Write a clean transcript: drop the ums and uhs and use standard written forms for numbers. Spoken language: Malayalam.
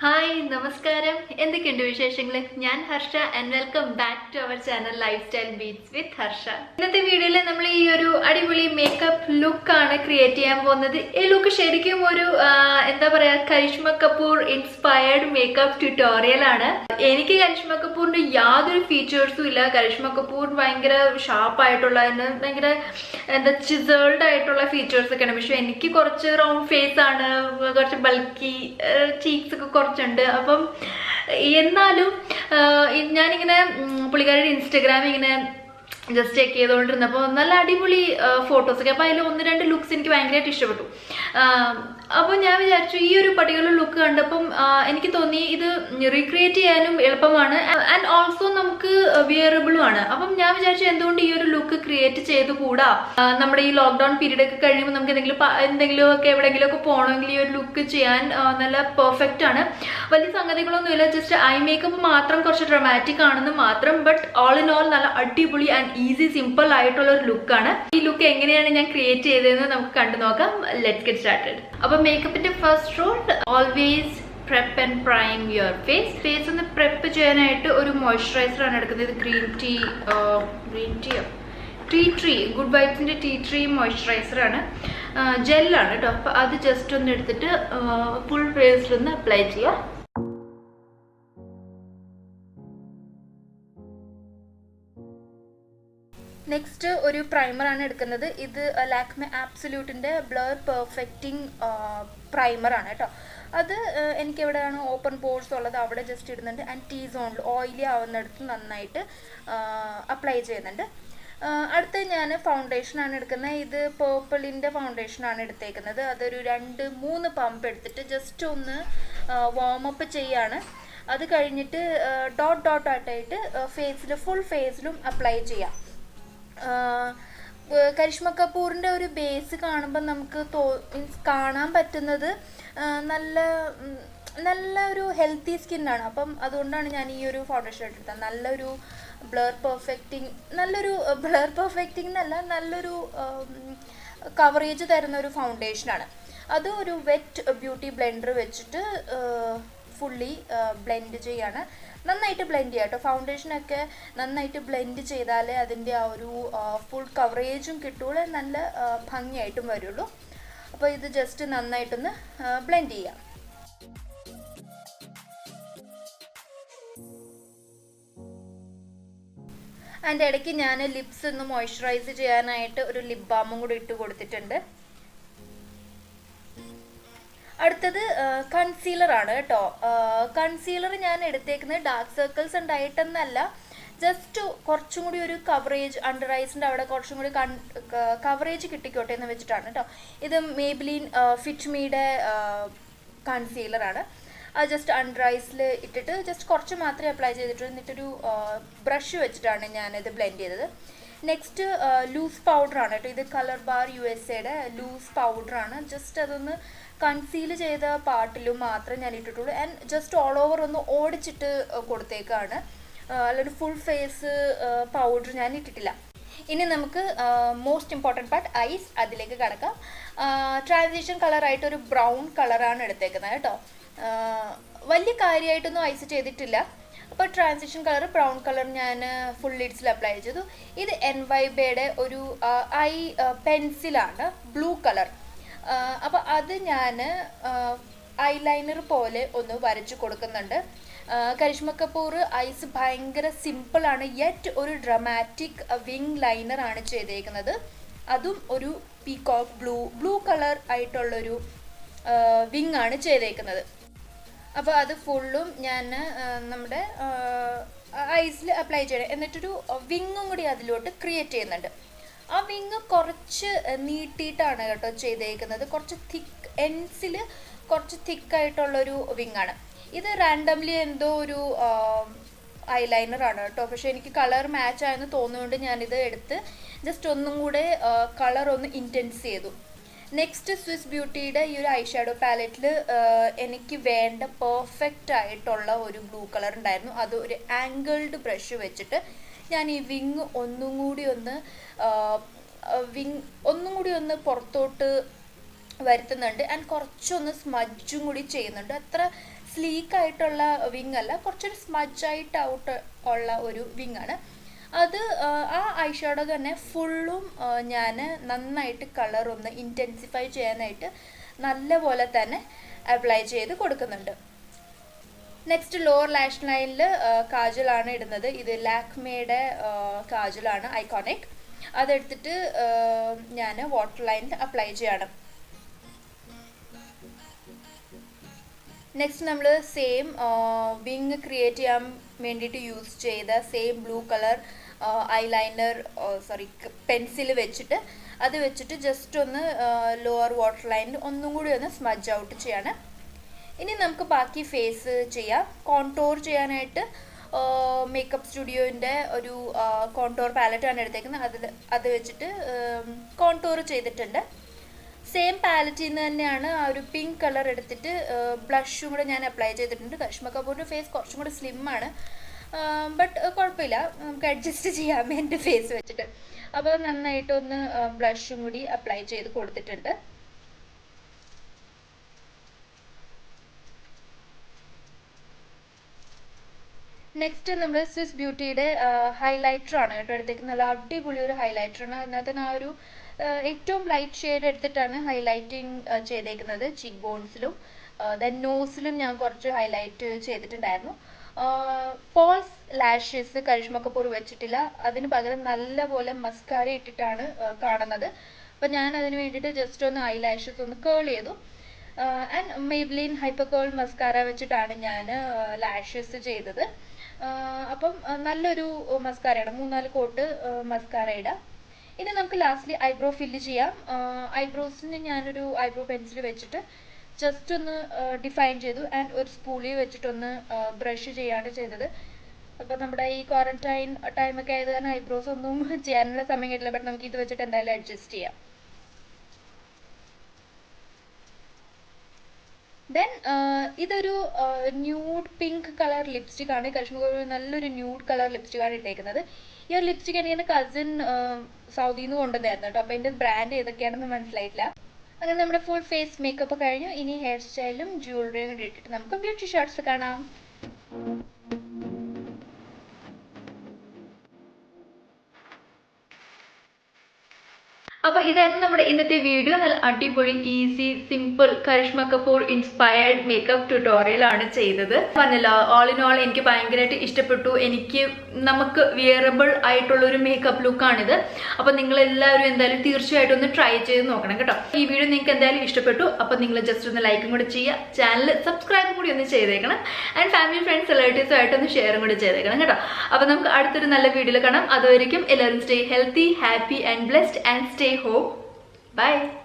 ഹായ് നമസ്കാരം. എന്തൊക്കെയുണ്ട് വിശേഷങ്ങൾ? ഞാൻ Harsha and welcome back to our channel lifestyle beats with Harsha. ഇന്നത്തെ വീഡിയോയിൽ നമ്മൾ ഈ ഒരു അടിപൊളി മേക്കപ്പ് ലുക്ക് ആണ് ക്രിയേറ്റ് ചെയ്യാൻ പോകുന്നത്. ഈ ലുക്ക് ശരിക്കും ഒരു എന്താ പറയാ, Karishma Kapoor inspired makeup tutorial ആണ്. എനിക്ക് കരിഷ്മ കപൂറിന്റെ യാതൊരു ഫീച്ചേഴ്സും ഇല്ല. കരിഷ്മ കപൂർ ഭയങ്കര ഷാർപ്പായിട്ടുള്ള, ഭയങ്കര എന്താ ചിസേൾഡ് ആയിട്ടുള്ള ഫീച്ചേഴ്സ് ഒക്കെയാണ്. പക്ഷെ എനിക്ക് കുറച്ച് റൗണ്ട് ഫേസ് ആണ്, കുറച്ച് ബൾക്കി ചീക്സ് ഒക്കെ കുറച്ചുണ്ട്. അപ്പം എന്നാലും ഞാനിങ്ങനെ പുള്ളിക്കാരുടെ ഇൻസ്റ്റഗ്രാമിൽ ഇങ്ങനെ ജസ്റ്റ് ചെക്ക് ചെയ്തുകൊണ്ടിരുന്നപ്പോൾ നല്ല അടിപൊളി ഫോട്ടോസൊക്കെ. അപ്പോൾ അതിൽ ഒന്ന് രണ്ട് ലുക്സ് എനിക്ക് ഭയങ്കരമായിട്ട് ഇഷ്ടപ്പെട്ടു. അപ്പോൾ ഞാൻ വിചാരിച്ചു ഈ ഒരു പർട്ടിക്കുലർ ലുക്ക് കണ്ടപ്പം എനിക്ക് തോന്നി ഇത് റീക്രിയേറ്റ് ചെയ്യാനും എളുപ്പമാണ് ആൻഡ് ഓൾസോ നമുക്ക് വിയറബിളും ആണ്. അപ്പം ഞാൻ വിചാരിച്ചു എന്തുകൊണ്ട് ഈ ഒരു ലുക്ക് ക്രിയേറ്റ് ചെയ്ത് കൂടാ. നമ്മുടെ ഈ ലോക്ക്ഡൌൺ പീരീഡ് ഒക്കെ കഴിയുമ്പോൾ നമുക്ക് എന്തെങ്കിലും ഒക്കെ എവിടെയെങ്കിലും ഒക്കെ പോകണമെങ്കിൽ ഈ ഒരു ലുക്ക് ചെയ്യാൻ നല്ല പെർഫെക്റ്റ് ആണ്. വലിയ സംഗതികളൊന്നുമില്ല, ജസ്റ്റ് ഐ മേക്കപ്പ് മാത്രം കുറച്ച് ഡ്രമാറ്റിക് ആണെന്ന് മാത്രം. ബട്ട് ഓൾ ഇൻ ഓൾ നല്ല അടിപൊളി ആൻഡ് ഈസി സിമ്പിൾ ആയിട്ടുള്ള ഒരു ലുക്കാണ്. ഈ ലുക്ക് എങ്ങനെയാണ് ഞാൻ ക്രിയേറ്റ് ചെയ്തതെന്ന് നമുക്ക് കണ്ടു നോക്കാം. Let's get started. അപ്പൊ മേക്കപ്പിന്റെ first rule, always prep and prime your face ഒന്ന് പ്രെപ്പ് ചെയ്യാനായിട്ട് ഒരു മോയ്സ്ചറൈസർ ആണ് എടുക്കുന്നത്. ഇത് ഗ്രീൻ ട്രീ ഗുഡ് വൈബ്സിന്റെ ടീ ട്രീ മോയ്സ്ചറൈസർ ആണ്, ജെല്ലാണ് കേട്ടോ. അപ്പൊ അത് ജസ്റ്റ് ഒന്ന് എടുത്തിട്ട് ഫുൾ ഫേസിലൊന്ന് അപ്ലൈ ചെയ്യാം. നെക്സ്റ്റ് ഒരു പ്രൈമറാണ് എടുക്കുന്നത്. ഇത് ലാക്മെ ആബ്സല്യൂട്ടിൻ്റെ ബ്ലർ പെർഫെക്റ്റിംഗ് പ്രൈമറാണ് കേട്ടോ. അത് എനിക്ക് എവിടെയാണ് ഓപ്പൺ പോർസ് ഉള്ളത് അവിടെ ജസ്റ്റ് ഇടുന്നുണ്ട്. ആൻഡ് ടീ സോണിൽ ഓയിലി ആവുന്നിടത്ത് നന്നായിട്ട് അപ്ലൈ ചെയ്യുന്നുണ്ട്. അടുത്ത് ഞാൻ ഫൗണ്ടേഷനാണ് എടുക്കുന്നത്. ഇത് പേർപ്പിളിൻ്റെ ഫൗണ്ടേഷനാണ് എടുത്തേക്കുന്നത്. അതൊരു 2-3 പമ്പ് എടുത്തിട്ട് ജസ്റ്റ് ഒന്ന് വാമപ്പ് ചെയ്യാണ്. അത് കഴിഞ്ഞിട്ട് ഡോട്ട് ആയിട്ടായിട്ട് ഫുൾ ഫേസിലും അപ്ലൈ ചെയ്യാം. കരിഷ്മ കപൂറിൻ്റെ ഒരു ബേസ് കാണുമ്പോൾ നമുക്ക് കാണാൻ പറ്റുന്നത് നല്ല ഒരു ഹെൽത്തി സ്കിന്നാണ്. അപ്പം അതുകൊണ്ടാണ് ഞാൻ ഈ ഒരു ഫൗണ്ടേഷൻ എടുത്തത്. നല്ലൊരു ബ്ലർ പെർഫെക്റ്റിംഗ് എന്നല്ല, നല്ലൊരു കവറേജ് തരുന്ന ഒരു ഫൗണ്ടേഷനാണ്. അത് ഒരു വെറ്റ് ബ്യൂട്ടി ബ്ലെൻഡർ വെച്ചിട്ട് ഫുള്ളി ബ്ലെൻഡ് ചെയ്യാണ്. നന്നായിട്ട് ബ്ലെൻഡ് ചെയ്യാം കേട്ടോ. ഫൗണ്ടേഷനൊക്കെ നന്നായിട്ട് ബ്ലെൻഡ് ചെയ്താലേ അതിൻ്റെ ആ ഒരു ഫുൾ കവറേജും കിട്ടുള്ളൂ, നല്ല ഭംഗിയായിട്ടും വരുള്ളൂ. അപ്പോൾ ഇത് ജസ്റ്റ് നന്നായിട്ടൊന്ന് ബ്ലെൻഡ് ചെയ്യാം. അതിൻ്റെ ഇടയ്ക്ക് ഞാൻ ലിപ്സ് ഒന്ന് മോയ്സ്ചറൈസ് ചെയ്യാനായിട്ട് ഒരു ലിപ് ബാമും കൂടി ഇട്ട് കൊടുത്തിട്ടുണ്ട്. അടുത്തത് കൺസീലർ ആണ് കേട്ടോ. കൺസീലർ ഞാൻ എടുത്തേക്കുന്നത് ഡാർക്ക് സർക്കിൾസ് ഉണ്ടായിട്ടെന്നല്ല, ജസ്റ്റ് കുറച്ചും കൂടി ഒരു കവറേജ്, അണ്ടർ ഐസിൻ്റെ അവിടെ കുറച്ചും കൂടി കവറേജ് കിട്ടിക്കോട്ടെ എന്ന് വെച്ചിട്ടാണ് കേട്ടോ. ഇത് മേബ്ലിൻ ഫിറ്റ് മീയുടെ കൺസീലറാണ്. അത് ജസ്റ്റ് അണ്ടർ ഐസിൽ ഇട്ടിട്ട് ജസ്റ്റ് കുറച്ച് മാത്രമേ അപ്ലൈ ചെയ്തിട്ടുള്ളൂ. എന്നിട്ടൊരു ബ്രഷ് വെച്ചിട്ടാണ് ഞാനിത് ബ്ലെൻഡ് ചെയ്തത്. നെക്സ്റ്റ് ലൂസ് പൗഡറാണ് കേട്ടോ. ഇത് കളർ ബാർ USA-യുടെ ലൂസ് പൗഡറാണ്. ജസ്റ്റ് അതൊന്ന് കൺസീൽ ചെയ്ത പാർട്ടിലും മാത്രമേ ഞാൻ ഇട്ടിട്ടുള്ളൂ. ആൻഡ് ജസ്റ്റ് ഓൾ ഓവർ ഒന്ന് ഓടിച്ചിട്ട് കൊടുത്തേക്കാണ്, അല്ലൊരു ഫുൾ ഫേസ് പൗഡർ ഞാൻ ഇട്ടിട്ടില്ല. ഇനി നമുക്ക് മോസ്റ്റ് ഇമ്പോർട്ടൻറ്റ് പാർട്ട് ഐസ്, അതിലേക്ക് കടക്കാം. ട്രാൻസിഷൻ കളറായിട്ട് ഒരു ബ്രൗൺ കളറാണ് എടുത്തേക്കുന്നത് കേട്ടോ. വലിയ കാര്യമായിട്ടൊന്നും ഐസ് ചെയ്തിട്ടില്ല. അപ്പോൾ ട്രാൻസിഷൻ കളർ ബ്രൗൺ കളർ ഞാൻ ഫുൾ ലിഡ്സിൽ അപ്ലൈ ചെയ്തു. ഇത് NYBയുടെ ഒരു ഐ പെൻസിലാണ്, ബ്ലൂ കളർ. അപ്പോൾ അത് ഞാൻ ഐലൈനർ പോലെ ഒന്ന് വരച്ചു കൊടുക്കുന്നുണ്ട്. കരിഷ്മ കപൂർ ഐസ് ഭയങ്കര സിമ്പിളാണ്, യെറ്റ് ഒരു ഡ്രമാറ്റിക് വിങ് ലൈനറാണ് ചെയ്തേക്കുന്നത്. അതും ഒരു പീകോക്ക് ബ്ലൂ കളർ ആയിട്ടുള്ളൊരു വിങ് ആണ് ചെയ്തേക്കുന്നത്. അപ്പോൾ അത് ഫുള്ളും ഞാൻ നമ്മുടെ ഐസിൽ അപ്ലൈ ചെയ്യണം. എന്നിട്ടൊരു വിങ്ങും കൂടി അതിലോട്ട് ക്രിയേറ്റ് ചെയ്യുന്നുണ്ട്. ആ വിങ് കുറച്ച് നീട്ടിയിട്ടാണ് കേട്ടോ ചെയ്തേക്കുന്നത്. കുറച്ച് തിക്ക് എൻഡ്സിൽ കുറച്ച് തിക്കായിട്ടുള്ളൊരു വിങ്ങാണ്. ഇത് റാൻഡംലി എന്തോ ഒരു ഐലൈനറാണ് കേട്ടോ. പക്ഷെ എനിക്ക് കളർ മാച്ച് ആയെന്ന് തോന്നുന്നുകൊണ്ട് ഞാനിത് എടുത്ത് ജസ്റ്റ് ഒന്നും കൂടെ കളർ ഒന്ന് ഇൻറ്റൻസ് ചെയ്തു. നെക്സ്റ്റ് സ്വിസ് ബ്യൂട്ടിയുടെ ഈ ഒരു ഐ ഷാഡോ പാലറ്റിൽ എനിക്ക് വേണ്ട പെർഫെക്റ്റ് ആയിട്ടുള്ള ഒരു ബ്ലൂ കളർ ഉണ്ടായിരുന്നു. അത് ഒരു ആംഗിൾഡ് ബ്രഷ് വെച്ചിട്ട് ഞാൻ ഈ വിങ് ഒന്നും കൂടി ഒന്ന് പുറത്തോട്ട് വരുത്തുന്നുണ്ട്. ആൻഡ് കുറച്ചൊന്ന് സ്മജ്ജും കൂടി ചെയ്യുന്നുണ്ട്. അത്ര സ്ലീക്ക് ആയിട്ടുള്ള വിങ് അല്ല, കുറച്ചൊരു സ്മജ് ആയിട്ട് ഔട്ട് ഉള്ള ഒരു വിങ് ആണ് അത്. ആ ഐ ഷാഡോ തന്നെ ഫുള്ളും ഞാൻ നന്നായിട്ട് കളർ ഒന്ന് ഇൻറ്റൻസിഫൈ ചെയ്യാനായിട്ട് നല്ലപോലെ തന്നെ അപ്ലൈ ചെയ്ത് കൊടുക്കുന്നുണ്ട്. നെക്സ്റ്റ് ലോവർ ലാഷ് ലൈനിൽ കാജലാണ് ഇടുന്നത്. ഇത് ലാക്മേയുടെ കാജലാണ്, ഐക്കോണിക്. അതെടുത്തിട്ട് ഞാൻ വാട്ടർ ലൈനിൽ അപ്ലൈ ചെയ്യണം. നെക്സ്റ്റ് നമ്മൾ സെയിം വിങ് ക്രിയേറ്റ് ചെയ്യാൻ വേണ്ടിയിട്ട് യൂസ് ചെയ്ത same blue colour eyeliner pencil വെച്ചിട്ട് അത് വെച്ചിട്ട് ജസ്റ്റ് ഒന്ന് ലോവർ വാട്ടർ ലൈനിൽ ഒന്നും കൂടി ഒന്ന് സ്മജ് ഔട്ട് ചെയ്യാണ്. ഇനി നമുക്ക് ബാക്കി ഫേസ് ചെയ്യാം. കോൺടോർ ചെയ്യാനായിട്ട് മേക്കപ്പ് സ്റ്റുഡിയോൻ്റെ ഒരു കോൺടോർ പാലറ്റാണ് എടുത്തേക്കുന്നത്. അത് വെച്ചിട്ട് കോൺടോർ ചെയ്തിട്ടുണ്ട്. സെയിം പാലറ്റിൽ നിന്ന് തന്നെയാണ് ആ ഒരു പിങ്ക് കളർ എടുത്തിട്ട് ബ്ലഷും കൂടെ ഞാൻ അപ്ലൈ ചെയ്തിട്ടുണ്ട്. കരീഷ്മ കപൂറിൻ്റെ ഫേസ് കുറച്ചും കൂടി സ്ലിമ്മാണ്, ബട്ട് കുഴപ്പമില്ല, നമുക്ക് അഡ്ജസ്റ്റ് ചെയ്യാം എൻ്റെ ഫേസ് വെച്ചിട്ട്. അപ്പോൾ നന്നായിട്ടൊന്ന് ബ്ലഷും കൂടി അപ്ലൈ ചെയ്ത് കൊടുത്തിട്ടുണ്ട്. നെക്സ്റ്റ് നമ്മൾ സ്വിസ് ബ്യൂട്ടിയുടെ ഹൈലൈറ്റർ ആണ് കേട്ടോ എടുത്തേക്ക്. നല്ല അടിപൊളി ഒരു ഹൈലൈറ്ററാണ്. അതിനകത്ത് ആ ഒരു ഏറ്റവും ലൈറ്റ് ഷെയ്ഡ് എടുത്തിട്ടാണ് ഹൈലൈറ്റിങ് ചെയ്തേക്കുന്നത്. ചീക്ക് ബോൺസിലും ദെൻ നോസിലും ഞാൻ കുറച്ച് ഹൈലൈറ്റ് ചെയ്തിട്ടുണ്ടായിരുന്നു. പോൾസ് ലാഷസ് കരീഷ്മ കപൂർ വെച്ചിട്ടില്ല, അതിന് പകരം നല്ലപോലെ മസ്കാര ഇട്ടിട്ടാണ് കാണുന്നത്. അപ്പം ഞാൻ അതിന് വേണ്ടിയിട്ട് ജസ്റ്റ് ഒന്ന് ഐ ലാഷസ് ഒന്ന് കേൾ ചെയ്തു. ആൻഡ് മെയ്ബ്ലിൻ ഹൈപ്പർ കേൾ മസ്കാര വെച്ചിട്ടാണ് ഞാൻ ലാഷസ് ചെയ്തത്. അപ്പം നല്ലൊരു മസ്കാരയാണ്, 3-4 കോട്ട് മസ്കാര ഇടാം. ഇനി നമുക്ക് ലാസ്റ്റ്ലി ഐബ്രോ ഫില്ല് ചെയ്യാം. ഐബ്രോസിന് ഞാനൊരു ഐബ്രോ പെൻസിൽ വെച്ചിട്ട് ജസ്റ്റ് ഒന്ന് ഡിഫൈൻ ചെയ്തു ആൻഡ് ഒരു സ്പൂളി വെച്ചിട്ടൊന്ന് ബ്രഷ് ചെയ്യാണ് ചെയ്തത്. അപ്പോൾ നമ്മുടെ ഈ ക്വാറന്റൈൻ ടൈമൊക്കെ ആയത് കാരണം ഐബ്രോസ് ഒന്നും ചെയ്യാനുള്ള സമയം കിട്ടില്ല, ബട്ട് നമുക്ക് ഇത് വെച്ചിട്ട് എന്തായാലും അഡ്ജസ്റ്റ് ചെയ്യാം. ദെൻ ഇതൊരു ന്യൂഡ് പിങ്ക് കളർ ലിപ്സ്റ്റിക് ആണ്. കരീഷ്മ കപൂർ നല്ലൊരു ന്യൂഡ് കളർ ലിപ്സ്റ്റിക് ആണ് ഇട്ടേക്കുന്നത്. ഈ ഒരു ലിപ്സ്റ്റിക് എനിക്ക് എൻ്റെ കസിൻ സൗദിയിൽ നിന്ന് കൊണ്ടുവന്നായിരുന്നു കേട്ടോ. അപ്പോൾ എൻ്റെ ബ്രാൻഡ് ഏതൊക്കെയാണെന്ന് മനസ്സിലായിട്ടില്ല. അങ്ങനെ നമ്മുടെ ഫുൾ ഫേസ് മേക്കപ്പ് കഴിഞ്ഞു. ഇനി ഹെയർ സ്റ്റൈലും ജ്വല്ലറിയും കൂടി ഇട്ടിട്ട് നമുക്ക് ബ്യൂട്ടി ഷോട്ട്സ് കാണാം. അപ്പോൾ ഇതായിരുന്നു നമ്മുടെ ഇന്നത്തെ വീഡിയോ. നല്ല അടിപൊളി easy simple Karizma Kapoor inspired makeup tutorial ആണ് ചെയ്തത്. പറഞ്ഞില്ല, ഓൾ ഇൻ ഓൾ എനിക്ക് ഭയങ്കരമായിട്ട് ഇഷ്ടപ്പെട്ടു. നമുക്ക് വിയറബിൾ ആയിട്ടുള്ളൊരു മേക്കപ്പ് ലുക്കാണിത്. അപ്പോൾ നിങ്ങളെല്ലാവരും എന്തായാലും തീർച്ചയായിട്ടും ഒന്ന് ട്രൈ ചെയ്ത് നോക്കണം കേട്ടോ. ഈ വീഡിയോ നിങ്ങൾക്ക് എന്തായാലും ഇഷ്ടപ്പെട്ടു. അപ്പോൾ നിങ്ങൾ ജസ്റ്റ് ഒന്ന് ലൈക്കും കൂടി ചെയ്യുക, ചാനൽ സബ്സ്ക്രൈബും കൂടി ഒന്ന് ചെയ്തേക്കണം, ആൻഡ് ഫാമിലി ഫ്രണ്ട്സ് റിലേറ്റീവ്സുമായിട്ടൊന്ന് ഷെയറും കൂടി ചെയ്തേക്കണം കേട്ടോ. അപ്പോൾ നമുക്ക് അടുത്തൊരു നല്ല വീഡിയോയിൽ കാണാം. അതുവരെയും എല്ലാവരും stay healthy, happy and blessed, and stay home. Bye.